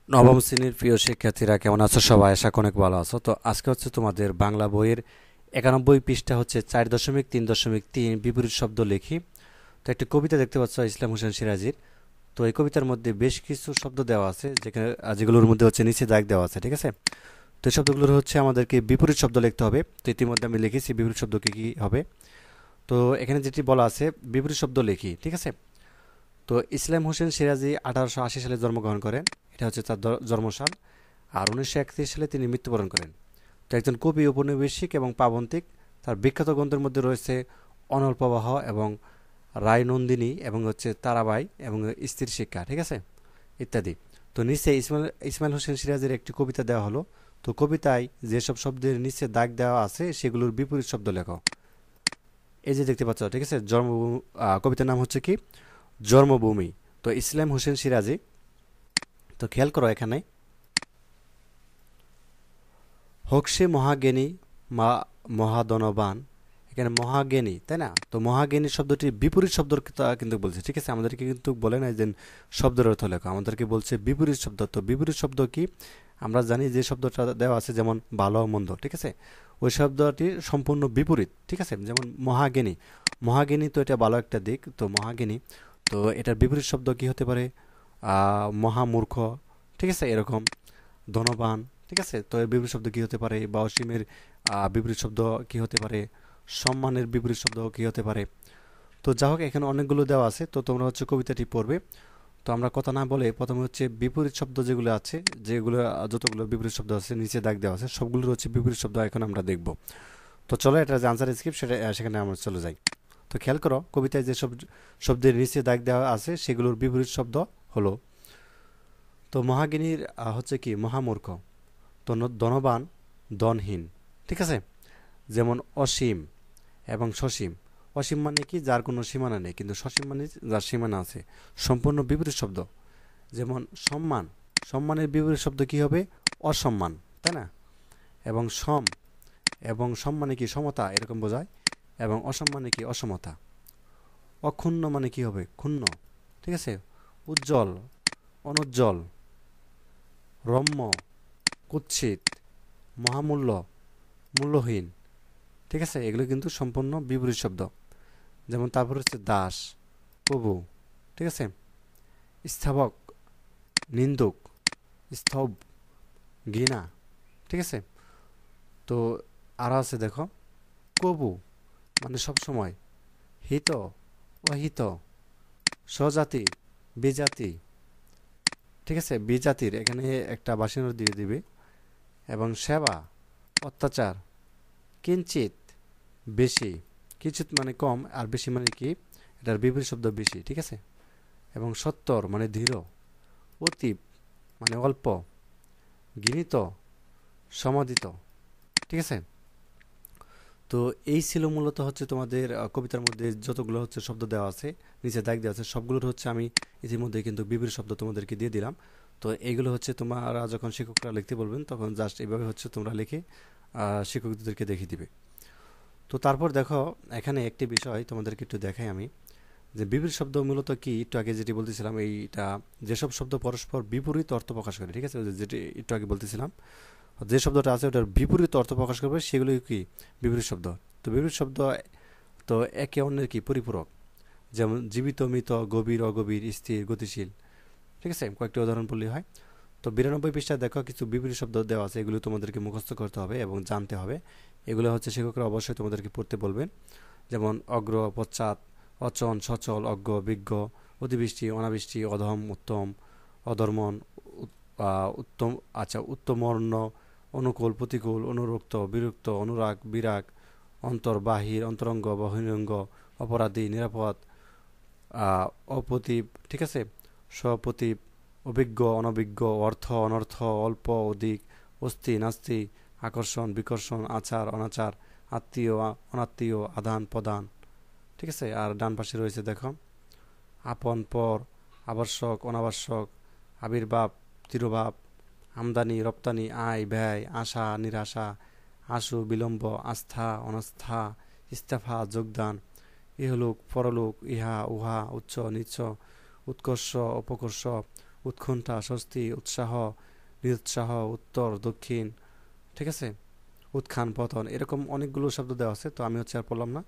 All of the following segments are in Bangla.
নবম শ্রেণীর প্রিয় শিক্ষার্থীরা কেমন আছো? সবাই আশা করি অনেক ভালো আছো। তো আজকে হচ্ছে তোমাদের বাংলা বইয়ের 91 পৃষ্ঠা হচ্ছে 4.3.3 বিপরীত শব্দ লিখি। তো একটা কবিতা দেখতে পাচ্ছ ইসলাম হোসেন সিরাজির। তো এই কবিতার মধ্যে বেশ কিছু শব্দ দেওয়া আছে যেখানে যেগুলোর মধ্যে হচ্ছে নিচে দাগ দেওয়া আছে, ঠিক আছে? তো এই শব্দগুলোর হচ্ছে আমাদেরকে বিপরীত শব্দ লিখতে হবে। তো ইতিমধ্যে আমি লিখেছি বিপরীত শব্দ কি কি হবে। তো এখানে যেটি বলা আছে বিপরীত শব্দ লিখি, ঠিক আছে? তো ইসলাম হোসেন সিরাজি 1880 সালে জন্মগ্রহণ করেন। এটা হচ্ছে তার জন্মসাল। আর 1931 সালে তিনি মৃত্যুবরণ করেন। তো একজন কবি, ঔপনিবেশিক এবং প্রাবন্ধিক। তার বিখ্যাত গ্রন্থের মধ্যে রয়েছে অনল প্রবাহ এবং রায়নন্দিনী এবং হচ্ছে তারাবাই এবং স্থির শিক্ষা, ঠিক আছে, ইত্যাদি। তো নিচে ইসমাইল হোসেন সিরাজের একটি কবিতা দেওয়া হলো। তো কবিতায় যেসব শব্দের নিচে দাগ দেওয়া আছে সেগুলোর বিপরীত শব্দ লেখো। এই যে দেখতে পাচ্ছ, ঠিক আছে, জন্মভূমি। কবিতার নাম হচ্ছে কি? জন্মভূমি। তো ইসলাম হোসেন সিরাজি। তো খেয়াল করো এখানে, হোক সে মহাজ্ঞানী মা মহাধনবান। এখানে মহাজ্ঞানী, তাই না? তো মহাজ্ঞানী শব্দটি বিপরীত শব্দ কিন্তু বলছে, ঠিক আছে। আমাদেরকে কিন্তু বলে না যে শব্দের অর্থ লেখো, আমাদেরকে বলছে বিপরীত শব্দ। তো বিপরীত শব্দ কি? আমরা জানি যে শব্দটা দেওয়া আছে যেমন ভালো মন্দ, ঠিক আছে, ওই শব্দটি সম্পূর্ণ বিপরীত, ঠিক আছে। যেমন মহাজ্ঞানী, মহাজ্ঞানী তো এটা ভালো একটা দিক। তো মহাজ্ঞানী, তো এটার বিপরীত শব্দ কি হতে পারে? মহামূর্খ, ঠিক আছে, এরকম। ধনবান, ঠিক আছে। তো এর বিপরীত শব্দ কি হতে পারে? বা অসীমের বিপরীত শব্দ কি হতে পারে? সম্মানের বিপরীত শব্দ কি হতে পারে? তো যা হোক, এখানে অনেকগুলো দেওয়া আছে। তো তোমরা হচ্ছে কবিতাটি পড়বে। তো আমরা কথা না বলে প্রথমে হচ্ছে বিপরীত শব্দ যেগুলো আছে, যেগুলো যতগুলো বিপরীত শব্দ আছে নিচে দাগ দেওয়া আছে সবগুলোর হচ্ছে বিপরীত শব্দ এখন আমরা দেখব। তো চলো, এটা যে আনসার স্ক্রিপ্ট সেটা সেখানে আমরা চলে যাই। তো খেয়াল করো, কবিতায় যেসব শব্দের নিচে দাগ দেওয়া আছে সেগুলোর বিপরীত শব্দ হলো। তো মহাজ্ঞানীর হচ্ছে কি? মহামূর্খ। তো ধনবান, ধনহীন, ঠিক আছে। যেমন অসীম এবং সসীম। অসীম মানে কি? যার কোনো সীমানা নেই, কিন্তু সসীম মানে যার সীমানা আছে। সম্পূর্ণ বিপরীত শব্দ। যেমন সম্মান, সম্মানের বিপরীত শব্দ কি হবে? অসম্মান, তাই না? এবং এবং সম মানে কি? সমতা, এরকম বোঝায়। এবং অসম মানে কি? অসমতা। অক্ষুণ্ণ মানে কি হবে? ক্ষুণ্ণ, ঠিক আছে। উজ্জ্বল, অনুজ্জ্বল। রম্য, কুৎসিত। মহামূল্য, মূল্যহীন, ঠিক আছে। এগুলো কিন্তু সম্পূর্ণ বিপরীত শব্দ। যেমন তারপর হচ্ছে দাস, প্রভু, ঠিক আছে। স্থাবক, নিন্দুক, স্তব, ঘৃণা, ঠিক আছে। তো আরও আছে দেখো, কবু মানে সবসময়, হিত, অহিত, স্বজাতি, বিজাতি, ঠিক আছে। বিজাতির এখানে একটা বাসিন্দা দিয়ে দিবে। এবং সেবা, অত্যাচার, কিঞ্চিত, বেশি। কিঞ্চিত মানে কম, আর বেশি মানে কি? এটার বিপরীত শব্দ বেশি, ঠিক আছে। এবং সত্তর মানে ধীর। অতীব মানে অল্প। গৃহীত, সমাদিত, ঠিক আছে। তো এই ছিল মূলত হচ্ছে তোমাদের কবিতার মধ্যে যতগুলো হচ্ছে শব্দ দেওয়া আছে, নিচে দাগ দেওয়া আছে, সবগুলোর হচ্ছে আমি ইতিমধ্যে কিন্তু বিপরীত শব্দ তোমাদেরকে দিয়ে দিলাম। তো এইগুলো হচ্ছে তোমরা যখন শিক্ষকরা লিখতে বলবেন তখন জাস্ট এইভাবে হচ্ছে তোমরা লিখে শিক্ষকদেরকে দেখিয়ে দিবে। তো তারপর দেখো, এখানে একটি বিষয় তোমাদেরকে একটু দেখাই আমি, যে বিপরীত শব্দ মূলত কি? একটু আগে যেটি বলতেছিলাম, এইটা যেসব শব্দ পরস্পর বিপরীত অর্থ প্রকাশ করে, ঠিক আছে, যেটি একটু আগে বলতেছিলাম, যে শব্দটা আছে ওটার বিপরীত অর্থ প্রকাশ করবে সেগুলো কি? বিপরীত শব্দ। তো বিপরীত শব্দ তো একে অন্যের কি? পরিপূরক। যেমন জীবিত, মৃত, গভীর, অগভীর, স্থির, গতিশীল, ঠিক আছে, কয়েকটি উদাহরণ বললেই হয়। তো 92 পৃষ্ঠায় দেখো কিছু বিপরীত শব্দ দেওয়া আছে, এগুলো তোমাদেরকে মুখস্থ করতে হবে এবং জানতে হবে। এগুলো হচ্ছে শিক্ষকরা অবশ্যই তোমাদেরকে পড়তে বলবেন। যেমন অগ্র, পশ্চাৎ, অচন, সচল, অজ্ঞ, বিজ্ঞ, অতিবৃষ্টি, অনাবৃষ্টি, অধম, উত্তম, অধর্মণ, উত্তম, আচ্ছা, উত্তমর্ণ, অনুকূল, প্রতিকূল, অনুরক্ত, বিরক্ত, অনুরাগ, বিরাগ, অন্তর, বাহির, অন্তরঙ্গ, বহিরঙ্গ, অপরাধী, নিরাপদ, অপ্রতীপ, ঠিক আছে, স্বপ্রতীপ, অভিজ্ঞ, অনভিজ্ঞ, অর্থ, অনর্থ, অল্প, অধিক, অস্থি, নাস্তি, আকর্ষণ, বিকর্ষণ, আচার, অনাচার, আত্মীয়, অনাত্মীয়, আদান প্রদান, ঠিক আছে। আর ডান পাশে রয়েছে দেখো, আপন, পর, আবশ্যক, অনাবশ্যক, আবির্ভাব, তিরোভাব, আমদানি, রপ্তানি, আয়, ব্যয়, আশা, নিরাশা, আশু, বিলম্ব, আস্থা, অনাস্থা, ইস্তফা, যোগদান, ইহলোক, পরলোক, ইহা, উহা, উচ্চ, নিচ্চ, উৎকর্ষ, অপকর্ষ, উৎকণ্ঠা, স্বস্তি, উৎসাহ, নিরুৎসাহ, উত্তর, দক্ষিণ, ঠিক আছে, উত্থান, পতন, এরকম অনেকগুলো শব্দ দেওয়া আছে, তো আমি হচ্ছে আর পড়লাম না।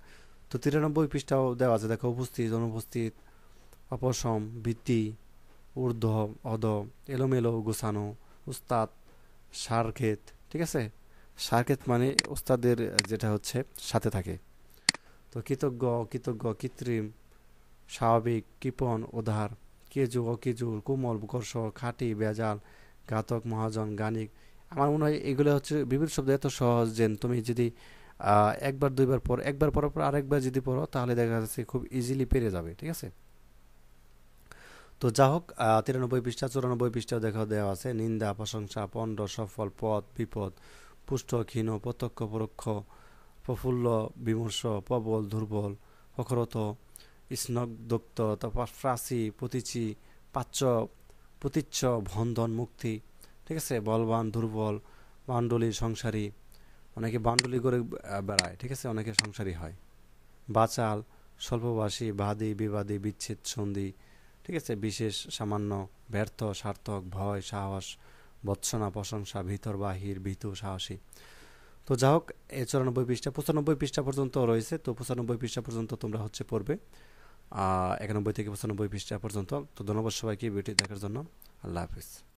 তো 93 পৃষ্ঠাও দেওয়া আছে, দেখো, উপস্থিত, অনুপস্থিত, অপশম, ভিত্তি, ঊর্ধ্ব, অধ, এলোমেলো, গোছানো, উস্তাদ, সারক্ষেত, ঠিক আছে। সারক্ষেত মানে উস্তাদের যেটা হচ্ছে সাথে থাকে। তো কৃতজ্ঞ, অকৃতজ্ঞ, কৃত্রিম, স্বাভাবিক, কৃপণ, উদার, কেজু, অকেজু, কোমল, কর্ষ, খাঁটি, ভেজাল, ঘাতক, মহাজন, গাণিক। আমার মনে হয় এগুলো হচ্ছে বিভিন্ন শব্দ এত সহজ যে তুমি যদি একবার দুইবার পর, একবার পড়ার পর আরেকবার যদি পড়ো তাহলে দেখা যাচ্ছে খুব ইজিলি পেরে যাবে, ঠিক আছে। তো যা হোক, 93 পৃষ্ঠা, 94 পৃষ্ঠাও দেখা দেওয়া আছে নিন্দা, প্রশংসা, পণ্ড, সফল, পদ, বিপদ, পুষ্ট, ক্ষীণ, প্রত্যক্ষ, পরোক্ষ, প্রফুল্ল, বিমর্ষ, প্রবল, দুর্বল, প্রখরত, স্নগ্ধোক্ত, তারপর প্রাচী, প্রতীচী, পাচ্য, প্রতীচ্য, বন্ধন, মুক্তি, ঠিক আছে, বলবান, দুর্বল, বান্ডলী, সংসারী, অনেকে বান্ডলী করে বেড়ায়, ঠিক আছে, অনেকে সংসারী হয়, বাচাল, স্বল্পভাষী, বাদী, বিবাদী, বিচ্ছেদ, সন্ধি, ঠিক আছে, বিশেষ, সামান্য, ব্যর্থ, সার্থক, ভয়, সাহস, ভৎসনা, প্রশংসা, ভিতর, বাহির, ভীতু, সাহসী। তো যা হোক, এই 94 পৃষ্ঠা, 95 পৃষ্ঠা পর্যন্ত রয়েছে। তো 95 পৃষ্ঠা পর্যন্ত তোমরা হচ্ছে পড়বে, 91 থেকে 95 পৃষ্ঠা পর্যন্ত। তো ধন্যবাদ সবাইকে ভিডিও দেখার জন্য। আল্লাহ হাফিজ।